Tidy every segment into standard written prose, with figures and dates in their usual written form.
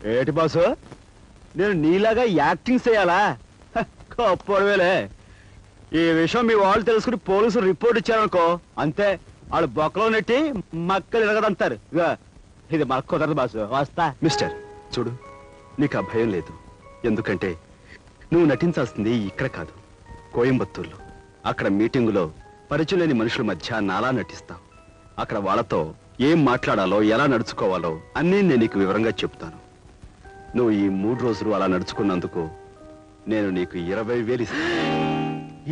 ఏటి బాసు, నేను నీలాగా యాక్టింగ్ చేయాలా? గొప్పవేలే. ఈ విషయం మీ వాళ్ళు తెలుసుకుని పోలీసులు రిపోర్ట్ ఇచ్చారనుకో, అంతే, వాళ్ళు బొక్కలో నెట్టి మక్కలు ఎరగదంటారు. ఇది మనకు కుదరదు బాసు, వస్తా. మిస్టర్ చూడు, నీకు ఆ భయం లేదు. ఎందుకంటే నువ్వు నటించాల్సింది ఇక్కడ కాదు, కోయంబత్తూర్లో. అక్కడ మీటింగులో పరిచయం లేని మనుషుల మధ్య నాలా నటిస్తావు. అక్కడ వాళ్ళతో ఏం మాట్లాడాలో, ఎలా నడుచుకోవాలో అన్నీ నేను నీకు వివరంగా చెప్తాను. నువ్వు ఈ 3 రోజులు అలా నడుచుకున్నందుకు నేను నీకు 20,000 ఇస్తాను.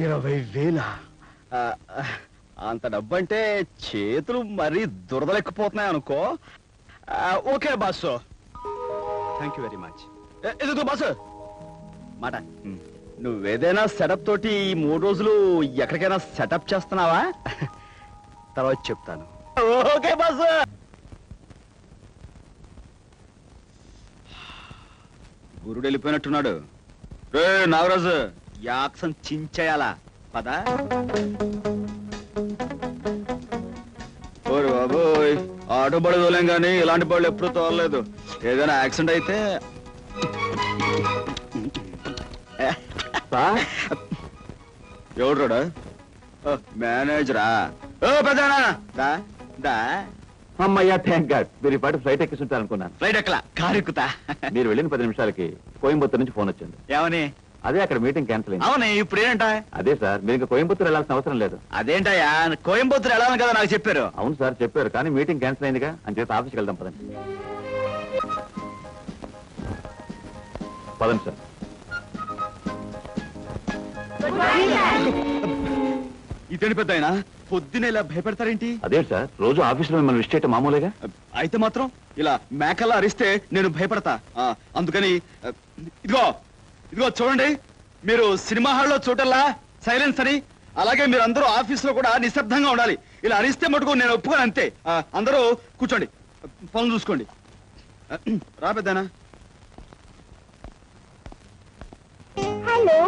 20,000? అంత డబ్బు అంటే చేతులు మరీ దురదలెక్కిపోతున్నాయి అనుకో. Okay boss. Thank you very much. ఎదుగు బాసు మాట, నువ్వేదైనా సెటప్ తోటి ఈ 3 రోజులు ఎక్కడికైనా సెటప్ చేస్తున్నావా? తర్వాత చెప్తాను. Okay boss. గురుడు వెళ్ళిపోయినట్టున్నాడు. రే నాగరాజు, యాక్షన్ చించేయాలా పదా? ఓరు బాబోయ్, ఆటో బడి తోలేం కానీ ఇలాంటి బళ్ళు ఎప్పుడు తోలలేదు. ఏదైనా యాక్సిడెంట్ అయితే ఎవడు రాడా? మేనేజరా? ఓ పెద్దనా, అమ్మయ్యా, థ్యాంక్ గాడ్. మీరు ఈ పాటి ఫ్లైట్ ఎక్కిస్తుంటారు అనుకున్నాను. ఫ్లైట్ ఎక్కలా, కారు ఎక్కుతా. మీరు వెళ్ళిన 10 నిమిషాలకి కోయంబత్తూర్ నుంచి ఫోన్ వచ్చింది. ఏమని? అదే అక్కడ మీటింగ్ క్యాన్సిల్ అయింది. అవునే, ఇప్పుడు ఏంట? అదే సార్, మీరు ఇంకా కోయంబత్తూర్ వెళ్ళాల్సిన అవసరం లేదు. అదేంటయ్యా, కోయంబత్తూర్ వెళ్ళాలని కదా నాకు చెప్పారు. అవును సార్ చెప్పారు, కానీ మీటింగ్ క్యాన్సిల్ అయిందిగా, అని చేసి ఆఫీస్కి వెళ్దాం పదండి. పదండి సార్. ఇతని పెద్ద ఆయన పొద్దున ఇలా భయపెడతారేంటి? అదే సార్, రోజు ఆఫీసులో మిమ్మల్ని విష్ చేయటం మామూలుగా. అయితే మాత్రం ఇలా మేకల్లా అరిస్తే నేను భయపడతా. అందుకని ఇదిగో ఇదిగో చూడండి, మీరు సినిమా హాల్లో చూడల్లా సైలెన్స్ అని, అలాగే మీరు అందరూ ఆఫీసులో కూడా నిశ్శబ్దంగా ఉండాలి. ఇలా అరిస్తే మటుకు నేను ఒప్పుకోను, అంతే. అందరూ కూర్చోండి, పనులు చూసుకోండి. రా పెద్దనా. హలో,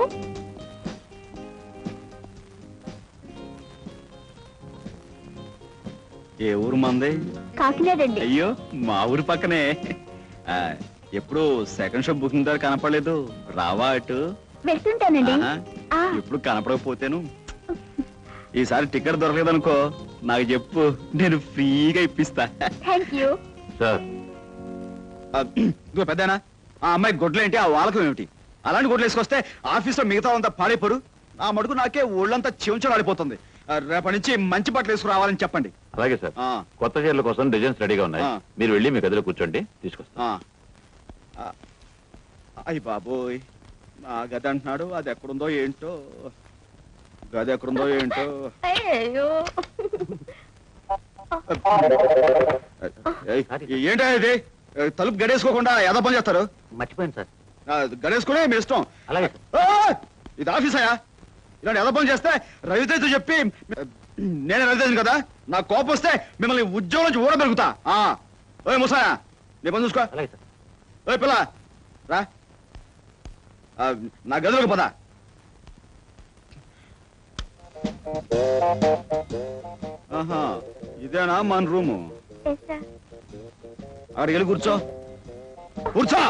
ఏ ఊరు మంది? కాకినాడ అండి. అయ్యో, మా ఊరు పక్కనే. ఎప్పుడు సెకండ్ షో బుకింగ్ ద్వారా కనపడలేదు, రావా అటు? వెళ్తుంటానండి. ఎప్పుడు కనపడకపోతేను. ఈసారి టికెట్ దొరకలేదనుకో నాకు చెప్పు, నేను ఫ్రీగా ఇప్పిస్తా. Thank you sir. ఇదిగో పెద్దనా, ఆ అమ్మాయి గొడ్లేంటి, ఆ వాలకం ఏమిటి? అలాంటి గొడ్లు వేసుకొస్తే ఆఫీస్లో మిగతా అంతా పాడైపోరు. ఆ మటుకు నాకే ఒళ్ళంతా చెంచలు ఆడిపోతుంది. రేపటి నుంచి మంచి బట్టలు వేసుకురావాలని చెప్పండి. అలాగే సార్. కొత్త చీరల కోసం డిజైన్స్ రెడీగా ఉన్నాయి, మీరు వెళ్ళి మీ గదిలో కూర్చోండి, తీసుకొస్తా. అయ్యి బాబోయ్, నా గది అంటున్నాడు, అది ఎక్కడుందో ఏంటో, గది ఎక్కడుందో ఏంటో. ఏంటో ఇది, తలుపు గడేసుకోకుండా ఏదో పని చేస్తారు? మర్చిపోయాను సార్. గడేసుకునే మీ ఇష్టం. అలాగే. ఇది ఆఫీస్ అయ్యా, ఇలాంటి ఏదో పని చేస్తే రవితేజ చెప్పి, నేను రవితేజను కదా, నాకు కోపం వస్తే మిమ్మల్ని ఉద్యోగం నుంచి ఊడబెరుగుతా. ఓ ముసాయా, నీ పని చూసుకో. అలాగే సార్. ఓ పిల్ల రా, నా గదిలోకి పద. ఆహా, ఇదేనా మన రూము? అక్కడికి వెళ్ళి కూర్చో, కూర్చో.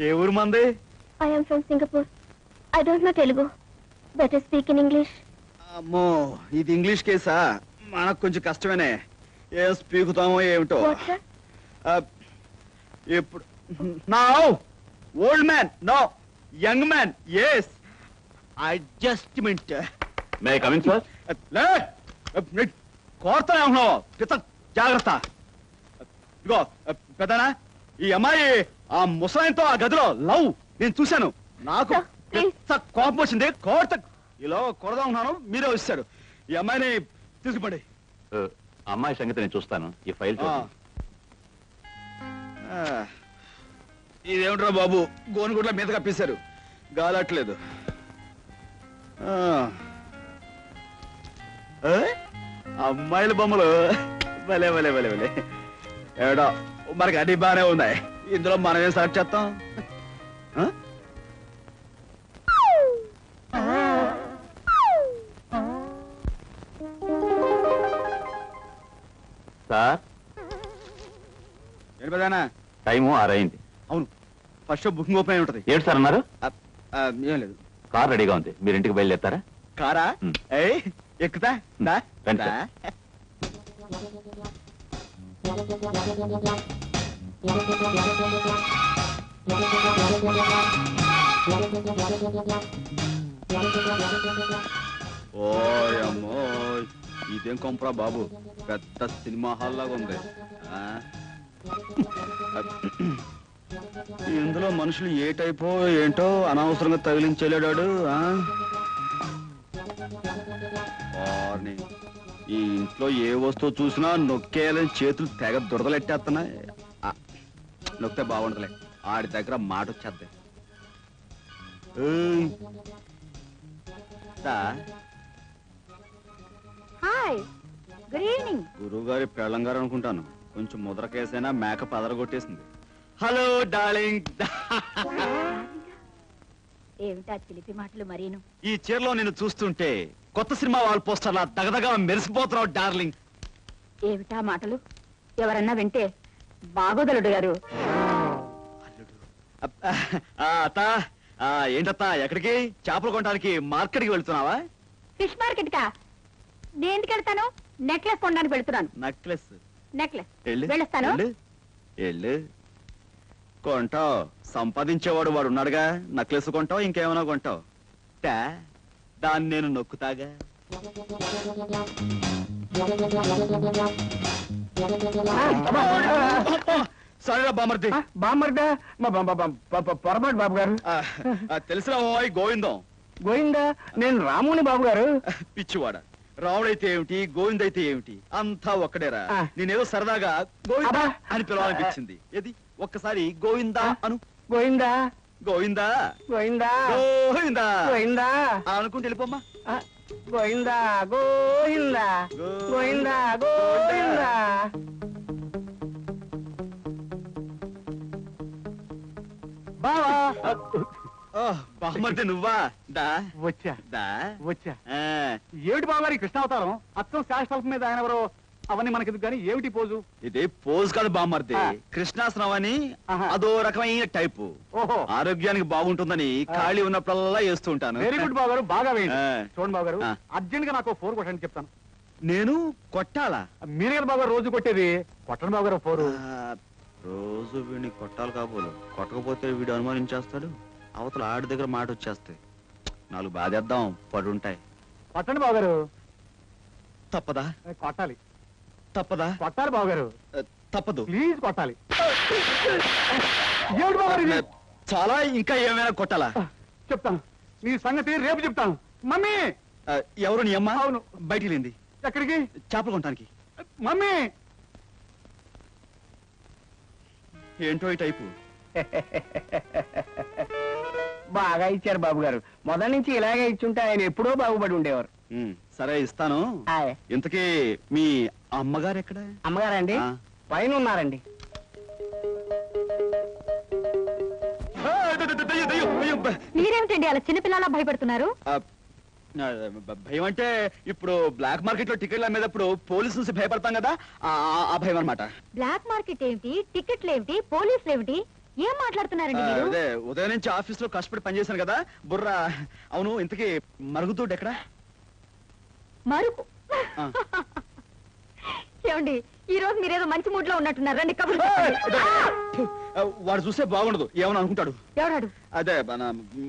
ఏ ఊరు మంది? I am from Singapore. I don't know Telugu. Better speak in English. అమ్మో, ఇది ఇంగ్లీష్ కేసా? మనకు కొంచెం కష్టమేనే. ఏం స్పీకుతామో ఏమిటో. ఇప్పుడు now old man, no young man. Yes, adjustment. May I come in sir? కోరుతానే ఉన్నావు, పిత జాగ్రత్త. ఇదిగో పెద్దనా, ఈ అమ్మాయి ఆ ముసలాయంతో ఆ గదిలో లవ్ నేను చూశాను. నాకు కోపం వచ్చింది, కోర్త ఇలా కొడదా ఉన్నాను, మీరే వచ్చారు. ఈ అమ్మాయిని తీసుకుపండి. అమ్మాయి సంగతి నేను చూస్తాను, ఈ ఫైల్. ఇదేమిట్రా బాబు, గోనుగుడ్ల మీద కప్పేశారు, గాలట్లేదు. అమ్మాయిల బొమ్మలు భలే భలే భలే భలే. ఏడో మనకి అన్ని బాగానే ఉన్నాయి, ఇందులో మనమేం సెలెక్ట్ చేస్తాం? సార్ ఏంటి పెదానా? టైము 6 అయింది. అవును, ఫస్ట్ షో బుకింగ్ ఓపెన్ అయి ఉంటది. ఏంటి సార్ అన్నారు? ఏం లేదు. కార్ రెడీగా ఉంది, మీరు ఇంటికి బయలుదేరతారా? కారా? ఏయ్ ఎక్కుతా. దా, రండి దా. సార్. ఓయమ్మో, ఇదేం కొంపరా బాబు, పెద్ద సినిమా హాల్ లాగా ఉంది. ఆ? ఇందులో మనుషులు ఏ టైపో ఏంటో అనవసరంగా తగిలించలేడాడు. ఈ ఇంట్లో ఏ వస్తువు చూసినా నొక్కేయాలని చేతులు తెగ దురదలెట్టేస్తున్నాయి. నొక్కితే బాగుండదులే, ఆడి దగ్గర మాట వచ్చేద్ది. Hi, good evening. గురువు గారి పెళ్ళంగారు అనుకుంటాను. కొంచెం ముద్రకేసైనా మేక పదరగొట్టేసింది. Hello darling. ఏమిటా చిలిపి మాటలు మరీను? ఈ చీరలో నేను చూస్తుంటే కొత్త సినిమా వాల్ పోస్టర్లా దగదగా మెరిసిపోతున్నావు డార్లింగ్. ఏమిటా మాటలు? ఎవరన్నా వింటే బాగోదలుడు గారు. అత్త, ఏంటత్తా ఎక్కడికి? చేపలు కొనడానికి మార్కెట్కి వెళ్తున్నావా? ఫిష్ మార్కెట్ కా? నేను ఎందుకు వెళ్తాను? నెక్లెస్ కొనడానికి వెళ్తున్నాను. నెక్లెస్? నెక్లెస్ వెళ్ళు, వెళ్ళొస్తాను. వెళ్ళు, వెళ్ళు. కొంటావు, సంపాదించేవాడు వాడు ఉన్నాడుగా. నెక్లెస్ కొంటావు, ఇంకేమైనా కొంటావు. దాన్ని నేను నొక్కుతాగా. సరేరా బామర్ది. బామ్మర్దా? పొరపాటు బాబు గారు. తెలిసిన ఓయ్ గోవిందం. గోయిందా? నేను రాముని బాబు గారు. పిచ్చివాడ, రావుడైతే ఏమిటి, గోవిందైతే ఏమిటి, అంతా ఒక్కడేరా. ఆ. నేనేదో సరదాగా గోవిందా అబ్బా. అని పిలవాలనిపించింది. ఏది ఒక్కసారి గోవిందా అను. గోయిందా? గోవిందా, గోయిందా? గోవిందా గోయిందా? అనుకుంటే వెళ్ళిపోమ్మా. గోయిందా? గోయిందా? గోయిందా? గోయిందా? బావా బామర్ది నువ్వా? దా వచ్చా దా. వచ్చా. ఆ, ఏమిటి బాబు గారి కృష్ణావతారం? అచ్చం శాశ్వత మీద ఆయన ఎవరో అవన్నీ మనకి కానీ ఏమిటి పోజు? ఇది పోజ్ కాదు బామర్ది, ఆ. కృష్ణాసనం అని. ఆహా. అదో రకమైన టైపు. ఓహో, ఆరోగ్యానికి బాగుంటుందని ఖాళీ ఉన్నప్పుడల్లా వేస్తూ ఉంటాను. వెరీ గుడ్ బాబు గారు, బాగా వేయండి. ఆ. చూడండి బాబు గారు, ఆ. అర్జెంట్ గా నాకు 4 కొట్టండి చెప్తాను. నేను కొట్టాలా? మీరే కదా బాబు గారు రోజు కొట్టేది. కొట్టండి బాబు గారు 4. రోజు వీడిని కొట్టాలి కాబోలు. కొట్టకపోతే వీడు అనుమానించేస్తాడు. అవతల ఆడి దగ్గర మాట వచ్చేస్తాయి. 4 బాధేద్దాం, పడుంటాయి. కొట్టండి బాబు గారు. తప్పదా? కొట్టాలి. తప్పదా? కొట్టాలి బాబు గారు, తప్పదు. ప్లీజ్ కొట్టాలి. ఏమిటి బాబు గారు ఇది? చాలా, ఇంకా ఏమైనా కొట్టాలా? చెప్తాను, నీ సంగతి రేపు చెప్తాను. మమ్మీ! ఎవరు నీ అమ్మ? అవును. బయటికి లేంది. ఎక్కడికి? చేపలు కొనటానికి. మమ్మీ! ఏంటో ఈ టైపు. బాగా ఇచ్చారు బాబు గారు. మొదటి నుంచి ఇలాగే ఇచ్చుంటే ఆయన ఎప్పుడో బాగుపడి ఉండేవారు. సరే ఇస్తాను. ఇంతకీ మీ అమ్మగారు ఎక్కడ? అమ్మగారండి ఆ. పైన ఉన్నారండి. మీరేమిటండి అలా చిన్నపిల్లలా భయపడుతున్నారు? భయం అంటే ఇప్పుడు బ్లాక్ మార్కెట్ లో టికెట్లు అమ్మేటప్పుడు పోలీసు నుంచి భయపడతాం కదా, ఆ భయం అనమాట. బ్లాక్ మార్కెట్ ఏమిటి, టికెట్లు ఏమిటి, పోలీసులు ఏమిటి? ఏం మాట్లాడుతున్నారండి మీరు? అదే ఉదయం నుంచి ఆఫీస్ లో కష్టపడి పనిచేశాను కదా బుర్ర. అవును, ఇంతకీ మరుగుదొడ్డు ఎక్కడ? మరుపు. ఆ. ఏమండి, ఈ రోజు మీరేదో మంచి మూడ్ లో ఉన్నట్టున్నారు. రండి కబుర్లు చెప్పండి. వాడు చూస్తే బాగుండదు, ఏమని అనుకుంటాడు. ఎవడాడు? అదే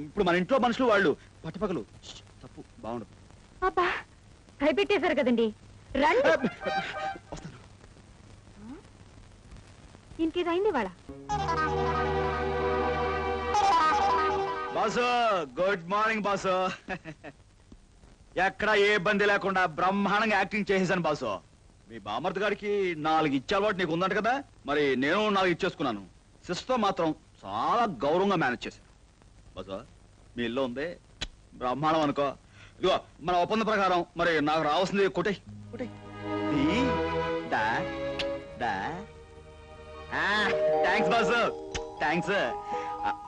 ఇప్పుడు మన ఇంట్లో మనుషులు వాళ్ళు పట్టుపగలు. తప్పు, బాగుండదు. అబ్బా, భయపెట్టేశారు కదండి. రండి. వస్తాను. ఇంకేదైంది వాళ్ళ? Boss, good morning boss. ఎక్కడ ఏ ఇబ్బంది లేకుండా బ్రహ్మాండంగా యాక్టింగ్ చేసేసాను బాసు. మీ బామర్ది గారికి 4 ఇచ్చే అలవాటు నీకు ఉందంట కదా, మరి నేను 4 ఇచ్చేసుకున్నాను. సిస్టర్తో మాత్రం చాలా గౌరవంగా మేనేజ్ చేశాను. బాసు, మీ ఇల్లు ఉంది, బ్రహ్మాండం అనుకో. ఇదిగో మన ఒప్పంద ప్రకారం మరి నాకు రావాల్సింది కొట్టే. Thanks boss, thanks.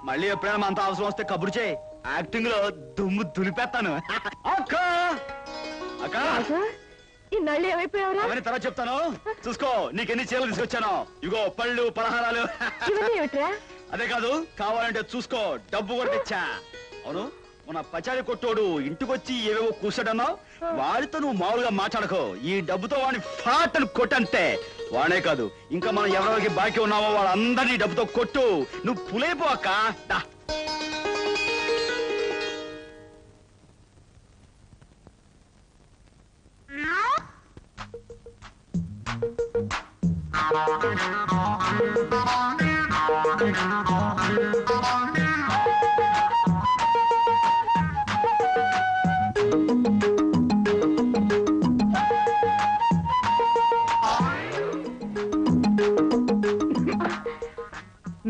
మళ్ళీ ఎప్పుడైనా అంత అవసరం వస్తే కబురు చేయి. యాక్టింగ్ లో దుమ్ము దులిపేస్తాను. అక్క, అక్క, ఇన్నాళ్ళు ఏమైపోయావురా? అవన్నీ తర్వాత చెప్తాను, చూసుకో. నీకెన్ని చీరలు తీసుకొచ్చాను. ఇగో పళ్ళు, పలహారాలు. ఇవన్నీ ఏమిట్రా? అదే కాదు, కావాలంటే చూసుకో, డబ్బు కూడా తెచ్చా. అవును, మన పచారి కొట్టోడు ఇంటికొచ్చి ఏవేవో కూర్చాడన్నావు, వాడితో నువ్వు మామూలుగా మాట్లాడకో. ఈ డబ్బుతో వాడిని ఫాట్ అని కొట్టంతే. వాడే కాదు, ఇంకా మనం ఎవరెవరికి బాకీ ఉన్నామో వాళ్ళందరినీ డబ్బుతో కొట్టు. నువ్వు పులైపోక.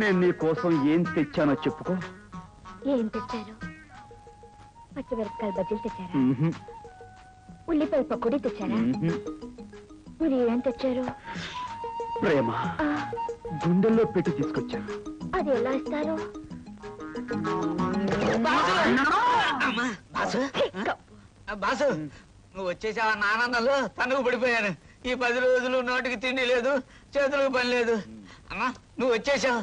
నేను నీ కోసం ఏం తెచ్చానో చెప్పుకో. ఏం తెచ్చారు? పచ్చిమిరపకాయలు బజ్జీలు తెచ్చారా? ఉల్లిపాయ పకోడీ తెచ్చారా? మరి ఏం తెచ్చారు? ప్రేమ గుండెల్లో పెట్టి తీసుకొచ్చాను. అది ఎలా ఇస్తారు? బాసు, నువ్వు వచ్చేసావా? నాన్నలు తనుకు పడిపోయాను. ఈ 10 రోజులు నోటికి తిండి లేదు, చేతులకు పని లేదు. అమ్మా, నువ్వు వచ్చేసావు.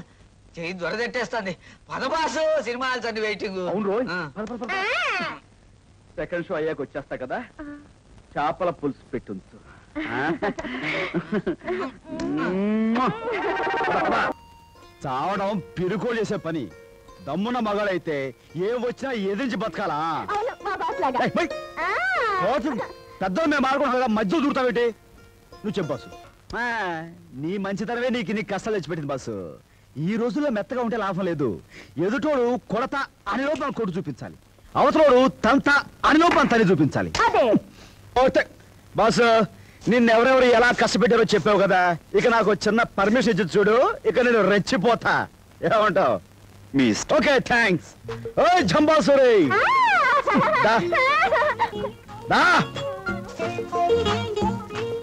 చెయ్యి దొరదెట్టేస్తుంది. పద బాసు, సినిమా హాల్స్ వెయిటింగ్. అవును రోజు సెకండ్ షో అయ్యాక వచ్చేస్తా కదా. చేపల పులుసు పెట్టుంచు. చావడం పిరుకోలు చేసే పని. దమ్మున్న మగాడైతే ఏం వచ్చినా ఎదిరించి బతకాలా? అవును, మా బాస్ లాగా. పెద్దలు మేము ఆడుకుంటా మధ్య దూరుతావేంటి? నువ్వు చెప్పు బాసు. నీ మంచితనమే నీకు కష్టాలు తెచ్చిపెట్టింది బాసు. ఈ రోజుల్లో మెత్తగా ఉంటే లాభం లేదు. ఎదుటోడు కొడత అని లోపల కొడు చూపించాలి, అవతలోడు తంత అని లోపల తని చూపించాలి. బాసు, నిన్నెవరెవరు ఎలా కష్టపెట్టారో చెప్పావు కదా. ఇక నాకు చిన్న పర్మిషన్ ఇచ్చి చూడు, ఇక నేను రెచ్చిపోతా. ఏమంటావు? Okay, thanks. ఓ జంబాసురే,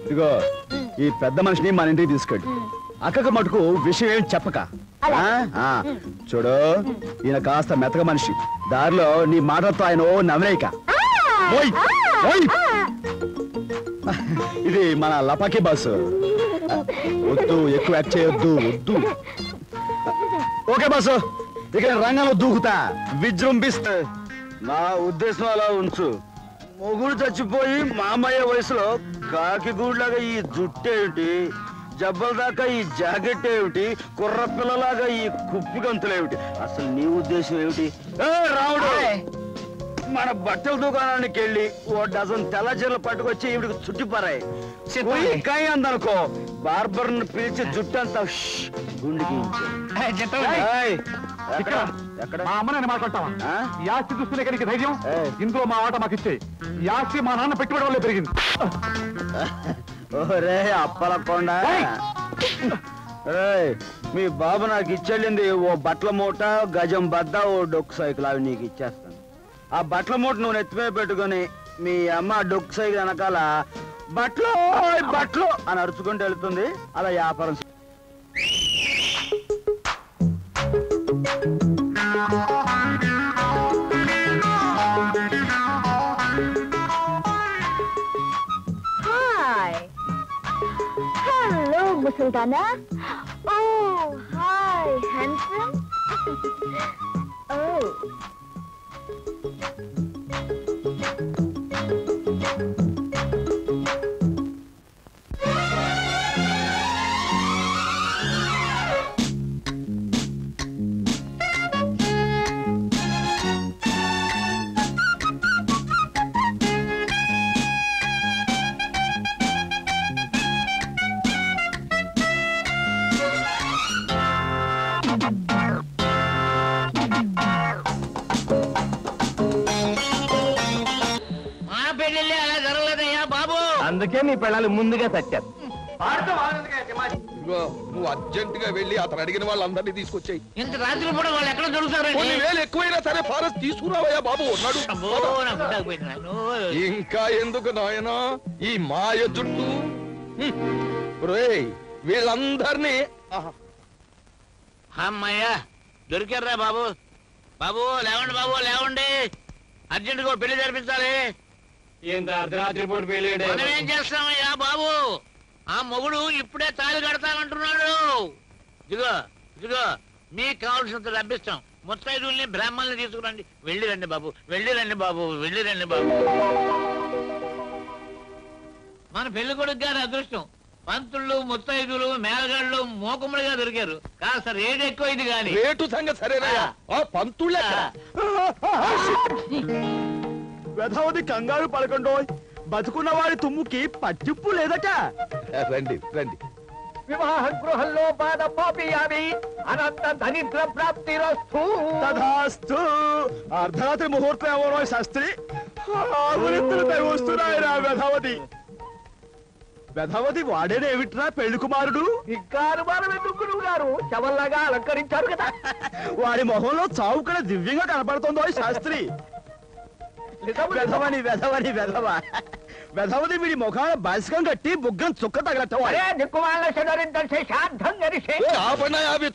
ఇదిగో ఈ పెద్ద మనిషిని మన ఇంటికి తీసుకెళ్ళి అక్కకు మటుకు విషయం ఏం చెప్పక. చూడు, ఈయన కాస్త మెత్తగా మనిషి. దారిలో నీ మాటలతో ఆయన ఓ నవ్వేయక. ఇది మన లపాకి బాసు. వద్దు, ఎక్కువ యాక్ట్ చేయొద్దు, వద్దు. ఓకే బాసు, ఇక రంగంలో దూకుతా, విజృంభిస్తా. నా ఉద్దేశం అలా ఉంచు. మొగుడు చచ్చిపోయి మామయ్య వయసులో కాకి గూడ్లాగా ఈ జుట్టేమిటి, జబ్బల దాకా ఈ జాకెట్ ఏమిటి, కుర్ర పిల్లలాగా ఈ కుప్పి గంతులేమిటి? అసలు నీ ఉద్దేశం ఏమిటి? రావుడు, మన బట్టల దుకాణానికి వెళ్ళి ఓ డజన్ తెల్ల చీరలు పట్టుకొచ్చి ఈవిడికి చుట్టిపారాయి. కాయ అందనుకో, బార్బర్ ను పిలిచి జుట్టంతా గుండికి. మా అమ్మ నేను మాట్లాడతావా? ఈ ఆస్తి చూస్తున్న ఇక్కడికి ధైర్యం, ఇందులో మా ఆట మాకు ఇచ్చే. ఈ ఆస్తి మా నాన్న పెట్టుబడి వల్లే పెరిగింది. ఓరే అప్పలకొండ, మీ బాబు నాకు ఇచ్చెళ్ళింది ఓ బట్టల మూట, గజం బద్ద, ఓ డొక్కు సైకిల్. అవి నీకు ఇచ్చేస్తాను. ఆ బట్టల మూట నువ్వు నెత్తిమే పెట్టుకుని మీ అమ్మ డొక్కు సైకిల్ వెనకాల బట్టలు బట్టలు అని అరుచుకుంటూ వెళ్తుంది. అలా వ్యాపారం. హలో ముసల్దానా. ఓ హాయ్ హ్యాండ్సమ్. ఓ అందుకే మీ పిల్లలు ముందుగా చచ్చారు. నువ్వు అర్జెంట్ గా వెళ్ళి అతను అడిగిన వాళ్ళందరినీ తీసుకొచ్చాయి. ఇంత రాత్రి పూట వాళ్ళు ఎక్కడ దొరుకుతారు? కొన్ని వేలు ఎక్కువైనా సరే ఫారెస్ట్ తీసుకురావయ్యా బాబు. ఉన్నాడు. ఇంకా ఎందుకు నాయనా ఈ మాయ జుట్టు? వీళ్ళందరినీ అమ్మయ్యా దొరికారా బాబు. బాబు లేవండి, బాబు లేవండి, అర్జెంట్ గా పెళ్లి జరిపించాలి. ఇంత అర్ధరాత్రి పూట పెళ్లి మనం ఏం చేస్తామయ్యా బాబు? ఆ మొగుడు ఇప్పుడే తాళి కడతానంటున్నాడు. ఇదిగో ఇదిగో మీకు కావాల్సినంత డబ్బిస్తాం. ముత్తైదుల్ని బ్రాహ్మణుల్ని తీసుకురండి. వెళ్ళిరండి బాబు, వెళ్ళిరండి బాబు, వెళ్ళిరండి బాబు. మన పెళ్లి కొడుకు గారి అదృష్టం. పంతుళ్ళు, ముత్తైదులు, మేళగాళ్ళు మోకములుగా దొరికారు. కాస్త రేటు ఎక్కువ ఇది గాని. రేటు సంగతి సరేనయ్యా, ఆ పంతుళ్ళ వెధవది కంగారు పడకండో. బతుకున్న వాడి తుమ్ముకి పట్టింపు లేదట. రండి రండి. వివాహ గృహంలో బాధ పాపియామి అనంత దరిద్ర ప్రాప్తి తథాస్తు. అర్ధరాత్రి ముహూర్తం ఎవరో శాస్త్రి వస్తున్నాయి. వెధవది వెధవది వాడేనేమిట్రా పెళ్లి కుమారుడు? గారు శవల్లాగా అలంకరించారు కదా. వాడి మొహంలో చావు కూడా దివ్యంగా కనపడుతుందో శాస్త్రి. వెధవని వెధవని వెధవ వెధవది వీడి ముఖాన బాసికం కట్టి బుగ్గం చుక్క తగలట్టం.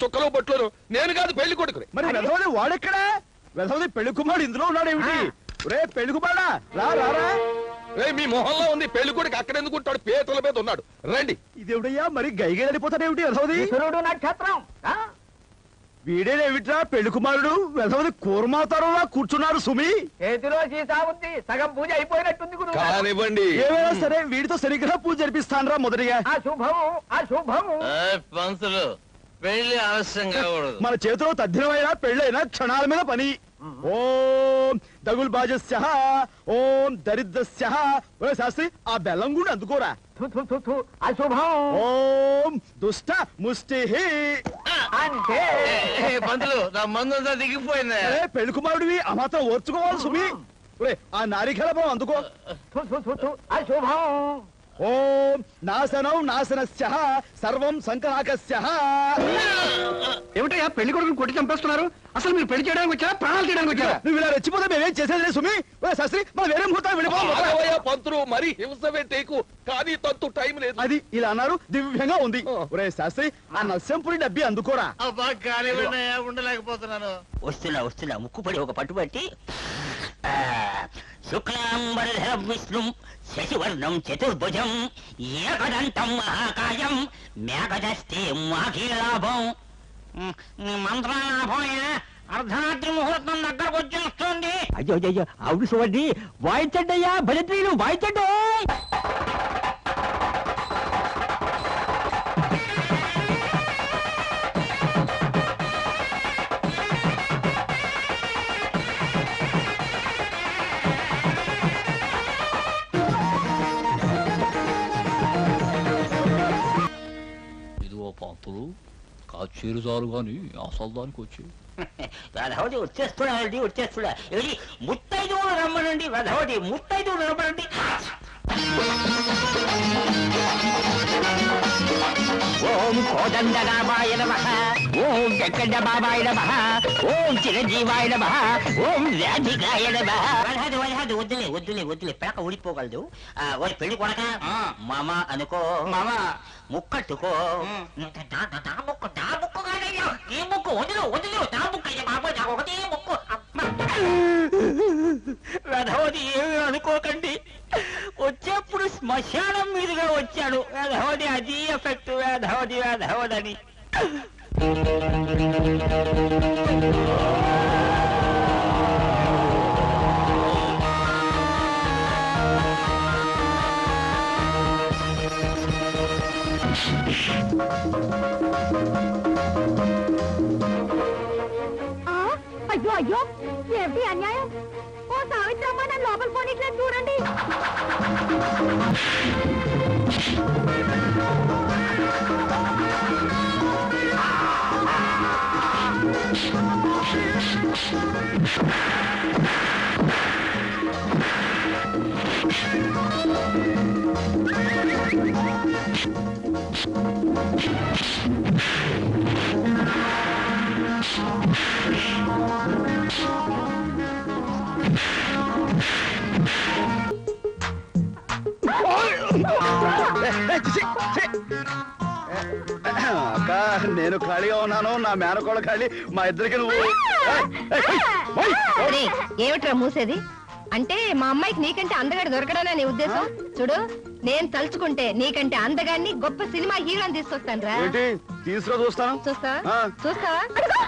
చుక్కలో బొట్లు నేను కాదు పెళ్లి కొడుకు. మరి వెధవది వాడెక్కడా? వెధవది పెళ్లి కుమారుడు ఇందులో ఉన్నాడేమిటి? రే పెళ్లి కుమారుడా రా రారా. మీ మొహంలో ఉంది పెళ్లి కొడుకు అక్కడ ఎందుకు ఉంటాడు? పేతుల మీద ఉన్నాడు. రండి. ఇదేవిడయ్యా మరి గైగడిపోతాడేమిటి వెధవది? నక్షత్రం వీడేనేమిట్రా పెళ్లి కుమారుడు? వెధవది కూర్మాతారులా కూర్చున్నారు సుమి. చేతిలో సీసా ఉంది, సగం పూజ అయిపోయినట్టుంది. కానివ్వండి, ఏమైనా సరే వీడితో శనిగ్రహ పూజ జరిపిస్తానరా మొదటిగా. అశుభము పంతులు పెళ్లి ఆలస్యంగా మన చేతిలో తద్దినమైనా పెళ్ళైనా క్షణాల మీద పని. ఓం దగుల్ బాజస్య ఓం దరిద్రస్య. శాస్త్రి ఆ బెల్లం కూడా అందుకోరా. అశుభం. ఓం దుష్ట ముష్టి. అంటే పంతులు నా మందంతా దిగిపోయింది. పెళ్లి కుమారుడివి ఆ మాత్రం ఓర్చుకోవాలి సుమి. ఆ నారికల అందుకో. అశుభం. ఓం నాశనం నాశనస్య సర్వం సంకరాకస్య. ఏమిటయ్యా పెళ్లి కొడుకుని కొట్టి చంపేస్తున్నారు? అసలు మీరు పెళ్లి చేయడానికి వచ్చారా, ప్రాణాలు చేయడానికి వచ్చారా? నువ్వు ఇలా రెచ్చిపోతే మేమేం చేసేది లేదు సుమి. శాస్త్రి మనం వేరే ముహూర్తం వెళ్ళిపోవాలి. పంతులు మరి హింస పెట్టేకు, కానీ తంతు టైం లేదు. అది ఇలా అన్నారు దివ్యంగా ఉంది. ఒరే శాస్త్రి ఆ నస్యంపురి డబ్బి అందుకోరా. ఉండలేకపోతున్నాను. వస్తున్నా ముక్కుపడి ఒక పట్టుబట్టి శుక్లాంబరధరం విష్ణుం శశివర్ణం చతుర్భుజం ఏకదంతం మహాకాయం మేఘదస్తే మాఖీలాభం. మంత్రాలాభం అర్ధరాత్రి ముహూర్తం దగ్గరకు వచ్చేస్తుంది. అయ్యో అవును చూడండి, వాయించండి అయ్యా భజత్రీలు వాయించండి. పంతులు కాచేరు చాలు గాని అసలు దానికి వచ్చి వెధవటి వచ్చేస్తున్నా. ముత్తైదువులు రమ్మనండి. వెధవటి ముత్తైదువులు రమ్మనండి. ఓం కోదండరామాయ నమః, ఓం వెంకట బాబాయ నమః, ఓం చిరంజీవాయ నమః, ఓం వ్యాధికాయ నమః. వద్దులే పిలక ఊడిపోగలదు. ఓ పెళ్లి కొడక మామ అనుకో, మామ ముక్కట్టుకో. నా ముక్కు కాదయ్యా, ఈ ముక్కు వదిలు నా ముక్కు అయ్యా బాబా, నాకు ఒకటే ముక్కు. వెధవది ఏమి అనుకోకండి, వచ్చేప్పుడు శ్మశానం మీదుగా వచ్చాడు. వేధవది అది ఎఫెక్ట్. వేధవదని అయ్యో ఏమిటి అన్యాయం? ఓ సావిత్రమ్మ నన్ను లోపల పోనీట్లేదు చూడండి. అక్క నేను ఖాళీగా ఉన్నాను, నా మేనకోళ్ళ ఖాళీ, మా ఇద్దరికి నువ్వు. ఏమిట్రా మూసేది? అంటే మా అమ్మాయికి నీకంటే అందగాడు దొరకడనా నీ ఉద్దేశం? చూడు, నేను తలుచుకుంటే నీకంటే అందగాన్ని గొప్ప సినిమా హీరోని తీసుకొస్తాను రా. ఏంటి తీసుకురా చూస్తాను. చూస్తావా? ఆ. చూస్తావా? అడుగు.